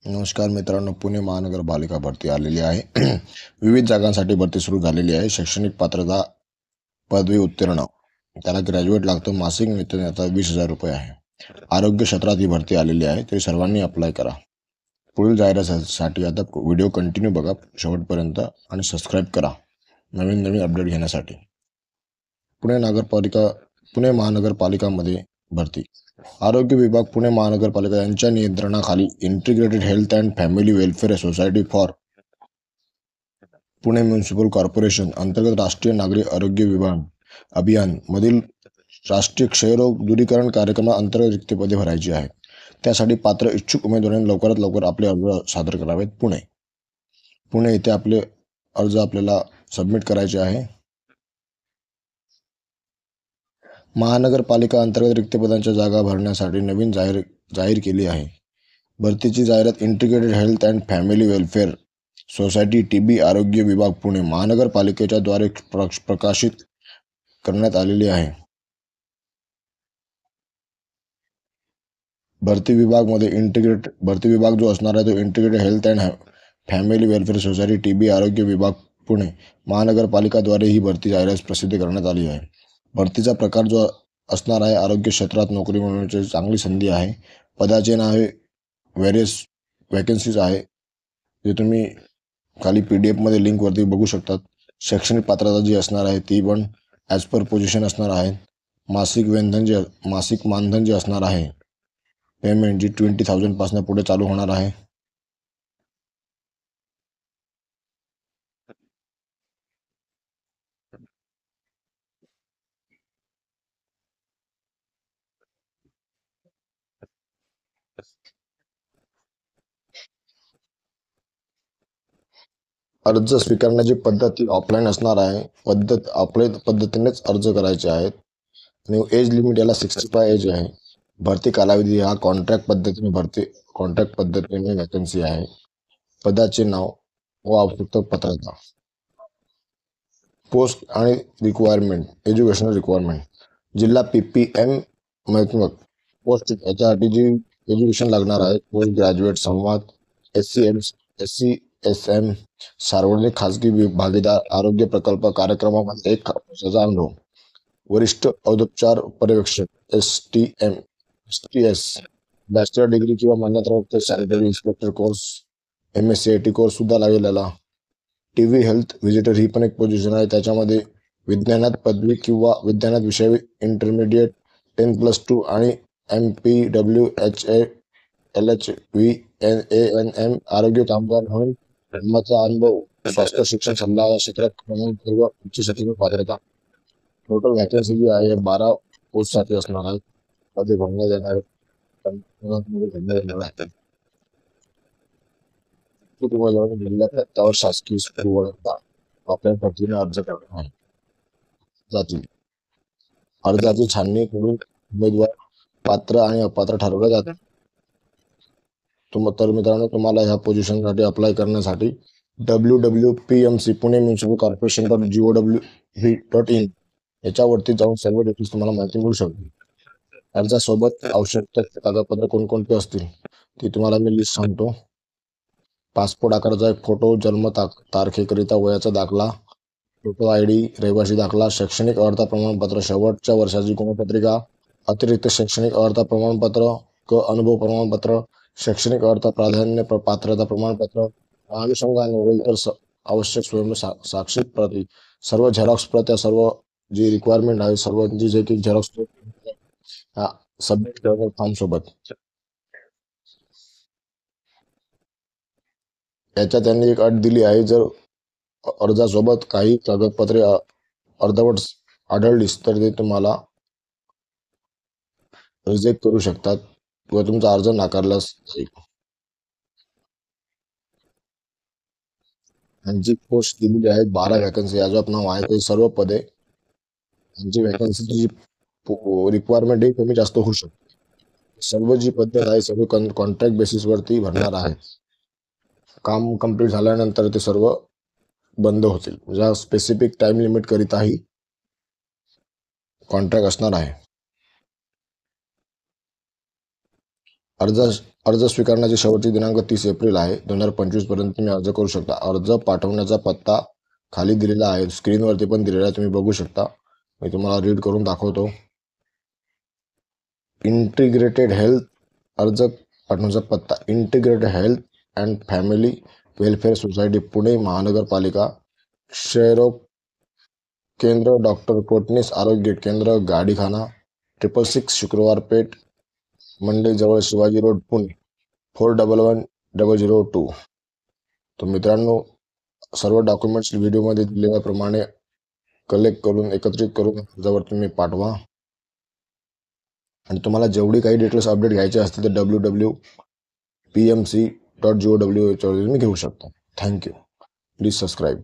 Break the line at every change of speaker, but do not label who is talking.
नमस्कार मित्रांनो, पुणे महानगरपालिका भरती आलेली आहे. विविध जागांसाठी भरती सुरू झालेली आहे. शैक्षणिक पात्रता पदवी उत्तीर्ण, त्याला ग्रॅज्युएट लागतं. मासिक वेतन आता 20,000 रुपये आहे. आरोग्य क्षेत्रात ही भरती आलेली आहे, तरी सर्वांनी अप्लाय करा. पुढील जाहिरातीसाठी आता व्हिडिओ कंटिन्यू बघा शेवटपर्यंत आणि सबस्क्राईब करा नवीन नवीन अपडेट घेण्यासाठी. पुणे महानगरपालिकामध्ये भरती. आरोग्य विभाग पुणे महानगरपालिका यांच्या नियंत्रणाखाली integrated health and family welfare society for Pune municipal corporation अंतर्गत राष्ट्रीय नागरी आरोग्य अभियान मधील राष्ट्रीय क्षयरोग दूरीकरण कार्यक्रमाअंतर्गत रिक्त पदे भरायची आहे. त्यासाठी पात्र इच्छुक उमेदवारांनी लवकरात लवकर आपले अर्ज सादर करावेत. पुणे येथे आपले अर्ज आपल्याला सबमिट करायचे आहे. महानगरपालिका अंतर्गत रिक्त पदांच्या जागा भरण्यासाठी नवीन जाहीर केली आहे. भरतीची जाहिरात integrated health and family welfare society TB आरोग्य विभाग पुणे महानगरपालिकेच्या द्वारे प्रकाशित करण्यात आलेली आहे. भरती विभाग जो असणार आहे तो integrated health and family welfare society TB आरोग्य विभाग पुणे महानगरपालिकाद्वारे ही भरती जाहिरात प्रसिद्ध करण्यात आली आहे. भरतीचा प्रकार जो असणार आहे, आरोग्य क्षेत्रात नोकरी मिळवण्याची चांगली संधी आहे. पदाचे नावे व्हेरियस वॅकन्सीज आहे, जे तुम्ही खाली PDF मध्ये लिंकवरती बघू शकतात. शैक्षणिक पात्रता जी असणार आहे ती पण ॲज पर पोझिशन असणार आहे. मासिक मानधन जे असणार आहे, पेमेंट जी 20,000 पासून पुढे चालू होणार आहे. अर्ज स्वीकारण्याची पद्धत ही ऑफलाईन असणार आहे. आपल्या पद्धतीनेच अर्ज करायचे आहेत आणि एज लिमिट याला 65 एज आहे. भरती कालावधी हा कॉन्ट्रॅक्ट पद्धतीने वॅकन्सी आहे. पदाचे नाव व आवश्यक पात्रता. पोस्ट आणि एज्युकेशनल रिक्वायरमेंट. जिल्हा PPM पोस्ट याच्यासाठी जी एज्युकेशन लागणार आहे, पोस्ट ग्रॅज्युएट संवाद SC/SM सार्वजनिक खाजगी भागीदार आरोग्य प्रकल्प कार्यक्रमामध्ये 1 वर्षाचा अनुभव. वरिष्ठ औपचार पर्यवेक्षक STS बॅचलर डिग्री किंवा मान्यताप्राप्त sanitary inspector course MSCIT course सुद्धा लागेल याला. TV हेल्थ व्हिजिटर ही पण एक पोझिशन आहे. त्याच्यामध्ये विज्ञानात पदवी किंवा विज्ञानात विषय इंटरमिडिएट 10+2 आणि MPWHA LHVANM आरोग्य कामगार म्हणून कामाचा अनुभव, स्वास्थ्य शिक्षण सल्ला या क्षेत्रात प्रमाणपूर्व उच्च शैक्षणिक पात्रता. टोटल वॅकन्सी जी आहे 12 पोस्टसाठी असणार आहे. पदे भरण्यात येणार आहेत. जिल्ह्यात त्यावर शासकीय आपल्या पद्धतीने अर्ज करणार जातील. अर्जाची छाननी करून उमेदवार पात्र आणि अपात्र ठरवले जातात. तर मित्रांनो, तुम्हाला ह्या पोझिशनसाठी अप्लाय करण्यासाठी www.pmc पुणे म्युनिसिपल कॉर्पोरेशन.gov.in याच्यावरती जाऊन सर्व डिटेल्स तुम्हाला माहिती मिळू शकते. अर्जासोबत आवश्यक कागदपत्र कोणकोणते असतील ती तुम्हाला मी लिस्ट सांगतो. पासपोर्ट आकाराचा एक फोटो, जन्म तारखेकरिता वयाचा दाखला, फोटो ID, रहिवासी दाखला, शैक्षणिक अर्हता प्रमाणपत्र, शेवटच्या वर्षाची गुणपत्रिका, अतिरिक्त शैक्षणिक अर्हता प्रमाणपत्र, अनुभव प्रमाणपत्र, शैक्षणिक अर्हता प्राधान्य पात्रता प्रमाणपत्र, अनुषंगाने इतर आवश्यक साक्षी प्रती, सर्व झेरॉक्स प्रत, सर्व जी रिक्वायरमेंट आहे सर्वांची जे की झेरॉक्स सबमिट करतात फॉर्म सोबत. याच्यात त्यांनी एक अट दिली आहे, जर अर्जासोबत काही कागदपत्रे अर्धवट आढळलीस तर ते तुम्हाला रिजेक्ट करू शकतात किंवा तुमचा अर्ज नाकारलाच जाईल. यांची पोस्ट दिलेली आहे 12 वॅकन्सी. याचं नाव आहे ते सर्व पदे. यांची वॅकन्सीची जी रिक्वायरमेंट ही कमी जास्त होऊ शकते. सर्व जी पद्धत आहे सर्व कॉन्ट्रॅक्ट बेसिसवरती भरणार आहे. काम कंप्लीट झाल्यानंतर ते सर्व बंद होतील. ज्या स्पेसिफिक टाइम लिमिट करिताही कॉन्ट्रॅक्ट असणार आहे. अर्ज अर्ज स्वीकारण्याची शेवटची दिनांक 30 एप्रिल आहे. 2025 पर्यंत तुम्ही अर्ज करू शकता. अर्ज पाठवण्याचा पत्ता खाली दिलेला आहे, स्क्रीनवरती पण दिलेला आहे, तुम्ही बघू शकता. मी तुम्हाला रीड करून दाखवतो. इंटिग्रेटेड हेल्थ अर्ज पाठवण्याचा पत्ता integrated health and family welfare society, Pune महानगरपालिका, क्षयरोग केंद्र, डॉक्टर कोटणीस आरोग्य केंद्र, गाडीखाना, 666 शुक्रवार पेठ, मंडई जवळ, शिवाजी रोड, पुणे 411002. तर मित्रांनो, सर्व डॉक्युमेंट्स व्हिडिओमध्ये दिलेल्याप्रमाणे कलेक्ट करून एकत्रित करून अर्जावर तुम्ही पाठवा. आणि तुम्हाला जेवढी काही डिटेल्स अपडेट घ्यायचे असतील तर www.pmc.gov याच्यावर तुम्ही घेऊ शकता. थँक्यू. Please subscribe.